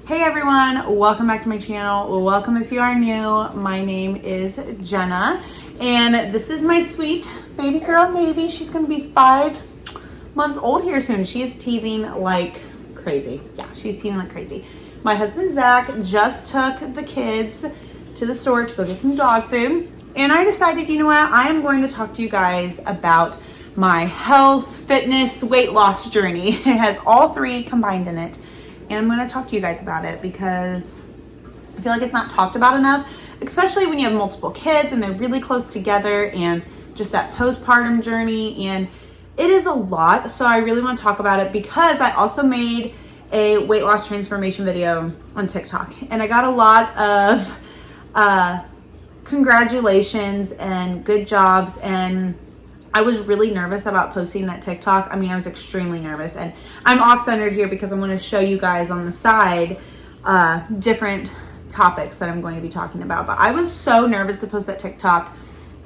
Hey everyone, welcome back to my channel. Welcome if you are new. My name is Jenna and this is my sweet baby girl Navy. She's gonna be 5 months old here soon. She is teething like crazy. Yeah, she's teething like crazy. My husband Zach just took the kids to the store to go get some dog food, and I decided, you know what, I am going to talk to you guys about my health, fitness, weight loss journey. It has all three combined in it. And I'm going to talk to you guys about it because I feel like it's not talked about enough, especially when you have multiple kids and they're really close together, and just that postpartum journey. And it is a lot. So I really want to talk about it because I also made a weight loss transformation video on TikTok, and I got a lot of congratulations and good jobs, and I was really nervous about posting that TikTok. I mean, I was extremely nervous, and I'm off-centered here because I'm going to show you guys on the side different topics that I'm going to be talking about. But I was so nervous to post that TikTok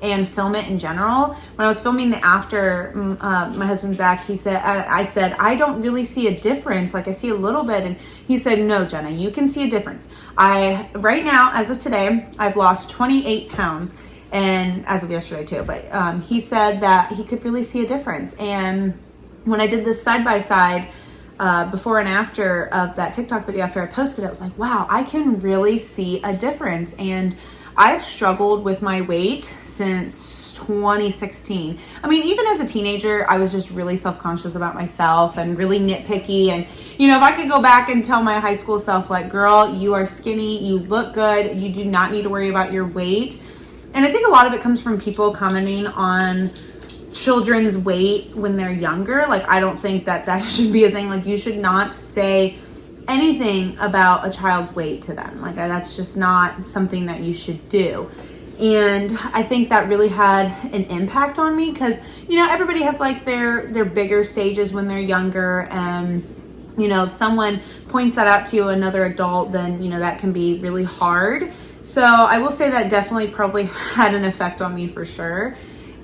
and film it in general. When I was filming the after, my husband Zach, he said, I said, I don't really see a difference. Like, I see a little bit. And he said, no, Jenna, you can see a difference. Right now, as of today, I've lost 28 pounds. And as of yesterday too, but he said that he could really see a difference. And when I did this side-by-side before and after of that TikTok video after I posted it, I was like, wow, I can really see a difference. And I've struggled with my weight since 2016. I mean, even as a teenager, I was just really self-conscious about myself and really nitpicky. And, you know, if I could go back and tell my high school self, like, girl, you are skinny, you look good, you do not need to worry about your weight. And I think a lot of it comes from people commenting on children's weight when they're younger. Like, I don't think that that should be a thing. Like, you should not say anything about a child's weight to them. Like, that's just not something that you should do. And I think that really had an impact on me because, you know, everybody has like their bigger stages when they're younger. And, you know, if someone points that out to you, another adult, then, you know, that can be really hard. So I will say that definitely probably had an effect on me for sure.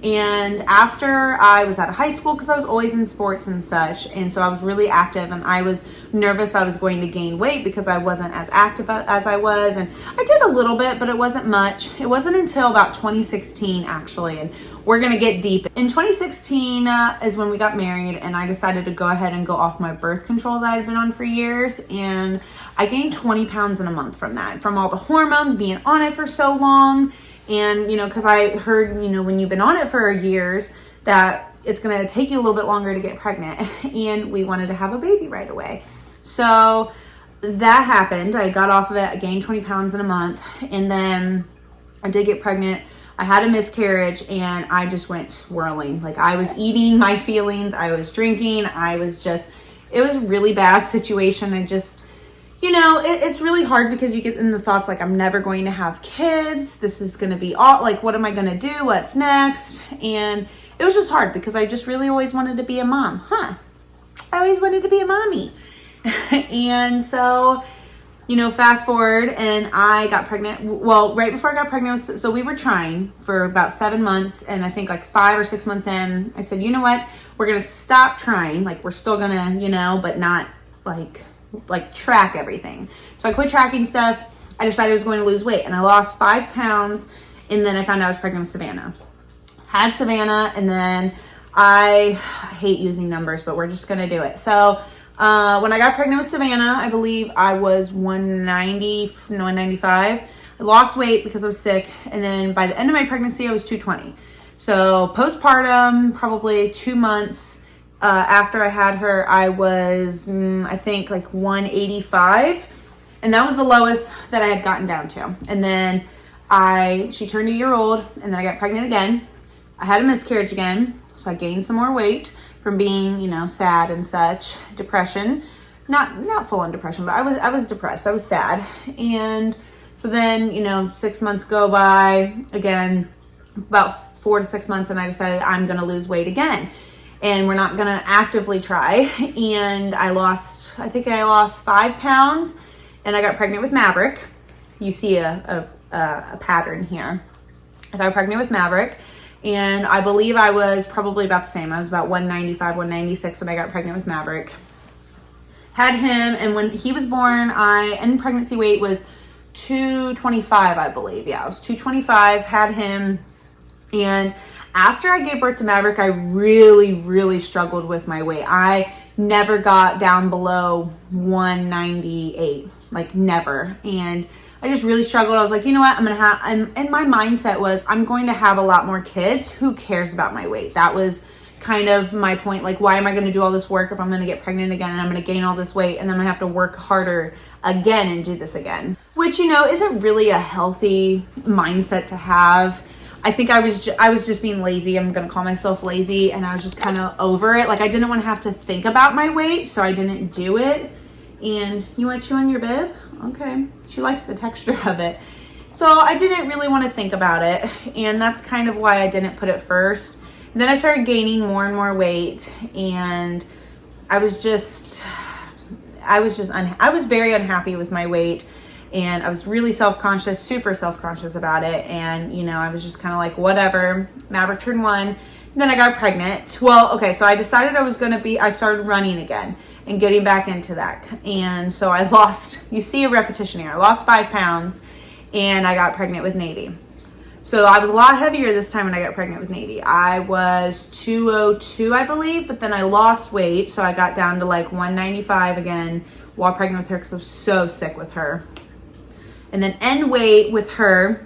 And after I was out of high school, because I was always in sports and such, and so I was really active, and I was nervous I was going to gain weight because I wasn't as active as I was. And I did a little bit, but it wasn't much. It wasn't until about 2016 actually, and we're gonna get deep. In 2016 is when we got married, and I decided to go ahead and go off my birth control that I'd been on for years, and I gained 20 pounds in a month from that, from all the hormones, being on it for so long. And, you know, because I heard, you know, when you've been on it for years, that it's going to take you a little bit longer to get pregnant. And we wanted to have a baby right away. So that happened. I got off of it. I gained 20 pounds in a month. And then I did get pregnant. I had a miscarriage, and I just went swirling. Like, I was eating my feelings. I was drinking. It was a really bad situation. I just... You know, it's really hard because you get in the thoughts like, I'm never going to have kids. This is going to be all, like, what am I going to do? What's next? And it was just hard because I just really always wanted to be a mom. I always wanted to be a mommy. And so, you know, fast forward, and I got pregnant. Well, right before I got pregnant, so we were trying for about 7 months. And I think like 5 or 6 months in, I said, you know what? We're going to stop trying. Like, we're still going to, you know, but not like track everything. So I quit tracking stuff. I decided I was going to lose weight, and I lost 5 pounds. And then I found out I was pregnant with Savannah. Had Savannah, and then I hate using numbers, but we're just going to do it. So when I got pregnant with Savannah, I believe I was 195. I lost weight because I was sick. And then by the end of my pregnancy, I was 220. So postpartum, probably 2 months after I had her, I was, I think, like 185. And that was the lowest that I had gotten down to. And then she turned a year old, and then I got pregnant again. I had a miscarriage again. So I gained some more weight from being, you know, sad and such. Depression. Not full on depression, but I was depressed. I was sad. And so then, you know, 6 months go by, again, about 4 to 6 months, and I decided I'm going to lose weight again. And we're not going to actively try. And I think I lost 5 pounds, and I got pregnant with Maverick. You see a pattern here. I got pregnant with Maverick, and I believe I was probably about the same. I was about 195, 196 when I got pregnant with Maverick. Had him, and when he was born, end pregnancy weight was 225, I believe. Yeah, it was 225, had him. And after I gave birth to Maverick, I really struggled with my weight. I never got down below 198, like never. And I just really struggled. I was like, you know what, I'm going to have, and my mindset was, I'm going to have a lot more kids. Who cares about my weight? That was kind of my point. Like, why am I going to do all this work if I'm going to get pregnant again and I'm going to gain all this weight and then I'm going to have to work harder again and do this again? Which, you know, isn't really a healthy mindset to have. I think I was just being lazy. I'm going to call myself lazy, and I was just kind of over it. Like, I didn't want to have to think about my weight, so I didn't do it. And you want to chew on your bib? Okay. She likes the texture of it. So I didn't really want to think about it, and that's kind of why I didn't put it first. And then I started gaining more and more weight, and I was very unhappy with my weight. And I was really self-conscious, super self-conscious about it. And, you know, I was just kind of like, whatever. Maverick turned 1. And then I got pregnant. Well, okay, so I decided I started running again and getting back into that. And so I lost, you see a repetition here. I lost 5 pounds and I got pregnant with Navy. So I was a lot heavier this time when I got pregnant with Navy. I was 202, I believe, but then I lost weight. So I got down to like 195 again while pregnant with her because I was so sick with her. And then end weight with her,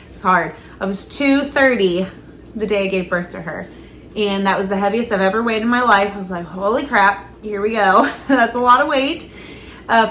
it's hard. I was 230 the day I gave birth to her. And that was the heaviest I've ever weighed in my life. I was like, holy crap, here we go. That's a lot of weight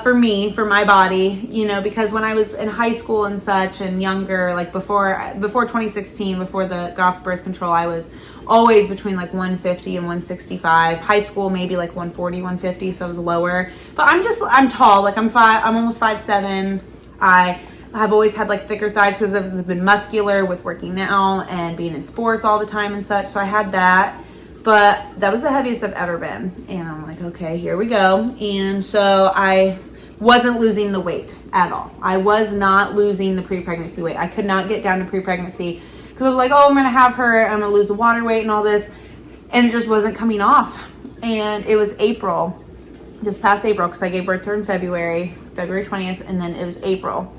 for me, for my body, you know, because when I was in high school and such and younger, like before 2016, before the got off birth control, I was always between like 150 and 165. High school, maybe like 140, 150, so I was lower. But I'm tall, like I'm almost 5'7". I have always had like thicker thighs because I've been muscular with working now and being in sports all the time and such. So I had that, but that was the heaviest I've ever been. And I'm like, okay, here we go. And so I wasn't losing the weight at all. I was not losing the pre-pregnancy weight. I could not get down to pre-pregnancy because I was like, oh, I'm going to have her, I'm going to lose the water weight and all this. And it just wasn't coming off. And it was April, this past April, because I gave birth to her in February 20th, and then it was April.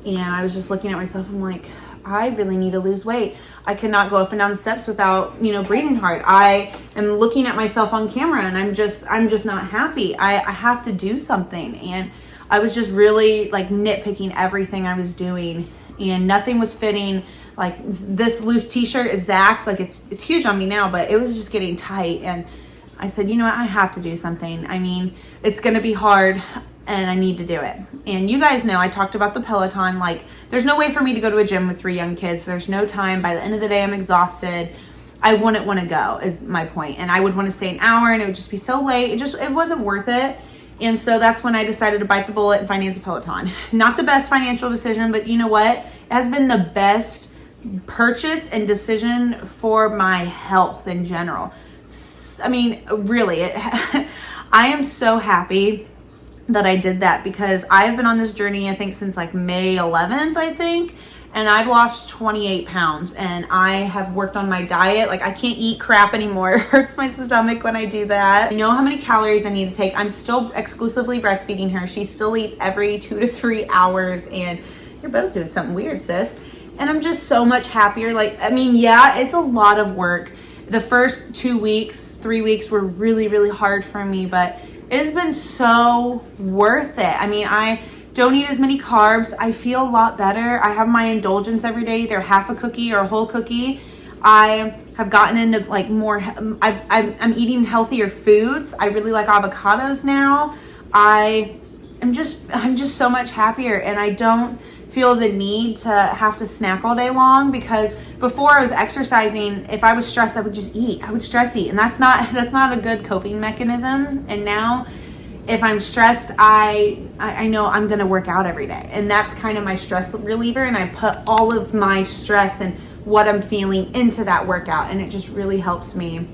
And I was just looking at myself, I'm like, I really need to lose weight. I cannot go up and down the steps without, you know, breathing hard. I am looking at myself on camera and I'm just not happy. I have to do something. And I was just really like nitpicking everything I was doing, and nothing was fitting. Like this loose t-shirt is Zach's, like it's huge on me now, but it was just getting tight. And I said, you know what, I have to do something. I mean, it's going to be hard and I need to do it. And you guys know, I talked about the Peloton. Like, there's no way for me to go to a gym with 3 young kids. There's no time. By the end of the day, I'm exhausted. I wouldn't want to go, is my point. And I would want to stay an hour and it would just be so late. It wasn't worth it. And so that's when I decided to bite the bullet and finance a Peloton. Not the best financial decision, but you know what? It has been the best purchase and decision for my health in general. I mean, really, I am so happy that I did that because I've been on this journey, I think, since like May 11th, I think. And I've lost 28 pounds and I have worked on my diet. Like, I can't eat crap anymore. It hurts my stomach when I do that. I know how many calories I need to take. I'm still exclusively breastfeeding her. She still eats every 2 to 3 hours, and you're both doing something weird, sis. And I'm just so much happier. Like, I mean, yeah, it's a lot of work. The first 2 weeks, 3 weeks were really, really hard for me, but it has been so worth it. I mean, I don't eat as many carbs. I feel a lot better. I have my indulgence every day, either half a cookie or a whole cookie. I have gotten into like more, I'm eating healthier foods. I really like avocados now. I'm just so much happier, and I don't feel the need to have to snack all day long, because before I was exercising, if I was stressed, I would just eat. I would stress eat, and that's not a good coping mechanism. And now if I'm stressed, I know I'm gonna work out every day, and that's kind of my stress reliever, and I put all of my stress and what I'm feeling into that workout, and it just really helps me.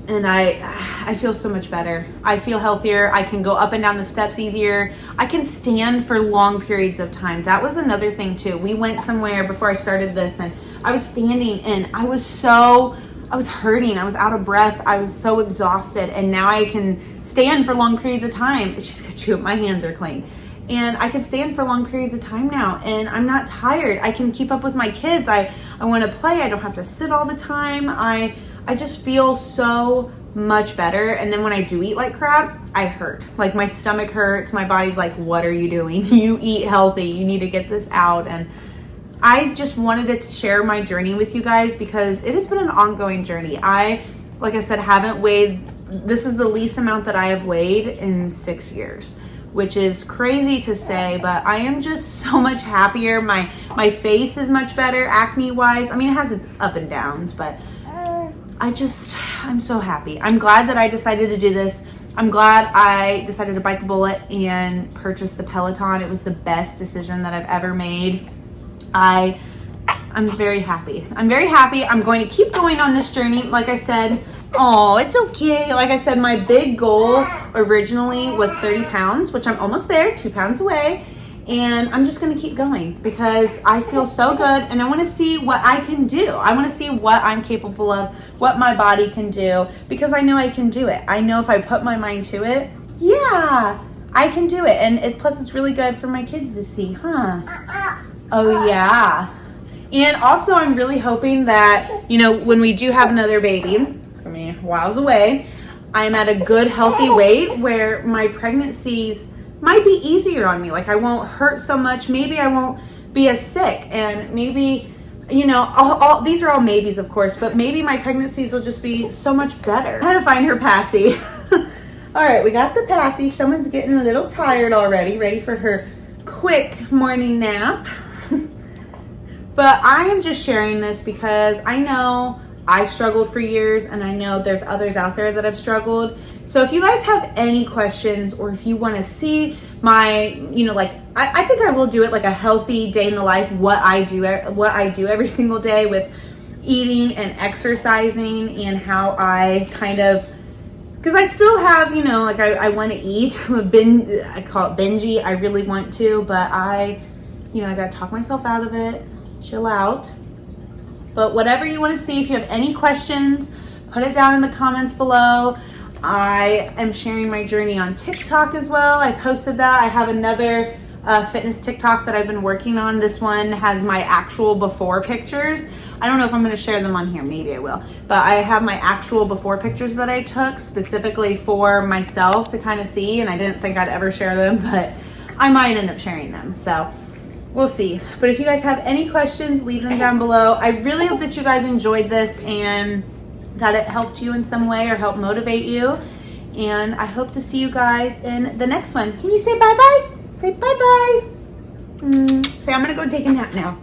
And I feel so much better. I feel healthier. I can go up and down the steps easier. I can stand for long periods of time. That was another thing too. We went somewhere before I started this, and I was standing and I was so I was hurting. I was out of breath. I was so exhausted. And now I can stand for long periods of time. She's got to, my hands are clean. And I can stand for long periods of time now. And I'm not tired. I can keep up with my kids. I want to play. I don't have to sit all the time. I just feel so much better. And then when I do eat like crap, I hurt. Like my stomach hurts. My body's like, what are you doing? You eat healthy. You need to get this out. And I just wanted to share my journey with you guys because it has been an ongoing journey. Like I said, haven't weighed, this is the least amount that I have weighed in 6 years, which is crazy to say, but I am just so much happier. My face is much better acne wise. I mean, it has its up and downs, but I'm so happy. I'm glad that I decided to do this. I'm glad I decided to bite the bullet and purchase the Peloton. It was the best decision that I've ever made. I'm very happy. I'm very happy. I'm going to keep going on this journey. Like I said, oh, it's okay. Like I said, my big goal originally was 30 pounds, which I'm almost there, 2 pounds away. And I'm just going to keep going because I feel so good and I want to see what I can do. I want to see what I'm capable of, what my body can do, because I know I can do it. I know if I put my mind to it, yeah, I can do it. And plus it's really good for my kids to see, huh? Oh yeah. And also I'm really hoping that, you know, when we do have another baby, it's going to be whiles away, I'm at a good healthy weight where my pregnancies might be easier on me. Like I won't hurt so much. Maybe I won't be as sick, and maybe, you know, all these are all maybes, of course, but maybe my pregnancies will just be so much better. I had to find her passy. All right, we got the passy. Someone's getting a little tired already, ready for her quick morning nap. But I am just sharing this because I know I struggled for years and I know there's others out there that have struggled. So if you guys have any questions, or if you want to see my, you know, like I think I will do it like a healthy day in the life, what I do every single day with eating and exercising, and how I kind of, because I still have, you know, like I want to eat, I call it bingey. I really want to, but I got to talk myself out of it, chill out. But whatever you want to see, if you have any questions, put it down in the comments below. I am sharing my journey on TikTok as well. I posted that. I have another fitness TikTok that I've been working on. This one has my actual before pictures. I don't know if I'm going to share them on here. Maybe I will. But I have my actual before pictures that I took specifically for myself to kind of see. And I didn't think I'd ever share them, but I might end up sharing them. So we'll see. But if you guys have any questions, leave them down below. I really hope that you guys enjoyed this and that it helped you in some way or helped motivate you. And I hope to see you guys in the next one. Can you say bye-bye? Say bye-bye. Say I'm going to go take a nap now.